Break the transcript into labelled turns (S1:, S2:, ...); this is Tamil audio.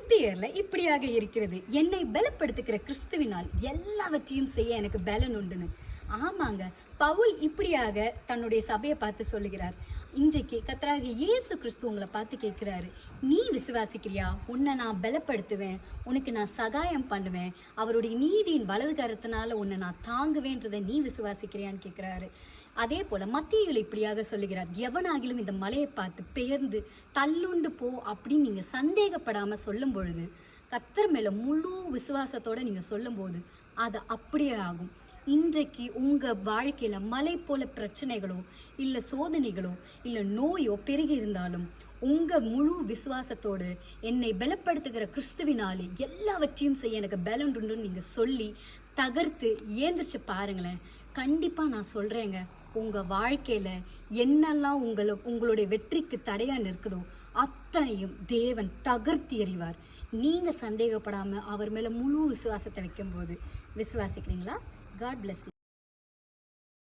S1: எபிரேயர்ல இப்படியாக இருக்கிறது, என்னை பலப்படுத்துகிற கிறிஸ்துவினால் எல்லாவற்றையும் செய்ய எனக்கு பலன் உண்டுன்னு. ஆமாங்க, பவுல் இப்படியாக தன்னுடைய சபையை பார்த்து சொல்லுகிறார். இன்றைக்கு கர்த்தராகிய இயேசு கிறிஸ்து உங்களை பார்த்து கேட்கிறாரு, நீ விசுவாசிக்கிறியா? உன்னை நான் பலப்படுத்துவேன், உனக்கு நான் சகாயம் பண்ணுவேன், அவருடைய நீதியின் வலது கரத்தினால உன்னை நான் தாங்குவேன்றதை நீ விசுவாசிக்கிறியான்னு கேட்கிறாரு. அதே போல மத்தேயுல இப்படியாக சொல்லுகிறார், எவனாகிலும் இந்த மலையை பார்த்து பெயர்ந்து தள்ளுண்டு போ அப்படின்னு நீங்க சந்தேகப்படாம சொல்லும் பொழுது, கர்த்தர் மேல முழு விசுவாசத்தோட நீங்க சொல்லும் போது அது அப்படியே ஆகும். இன்றைக்கு உங்க வாழ்க்கையில மலை போல பிரச்சனைகளோ இல்ல சோதனைகளோ இல்ல நோயோ பெருகி இருந்தாலும் உங்க முழு விசுவாசத்தோடு என்னை பலப்படுத்துகிற கிறிஸ்துவினாலே எல்லாவற்றையும் செய்ய எனக்கு பலன் உண்டுன்னு நீங்க சொல்லி தகர்த்து ஏந்திரிச்சு பாருங்களேன். கண்டிப்பா நான் சொல்றேங்க, உங்க வாழ்க்கையில என்னெல்லாம் உங்களுடைய வெற்றிக்கு தடையா நிற்குதோ அத்தனையும் தேவன் தகர்த்தி எறிவார். நீங்க சந்தேகப்படாம அவர் மேல முழு விசுவாசத்தை வைக்கும் போது. விசுவாசிக்கிறீங்களா? God bless you.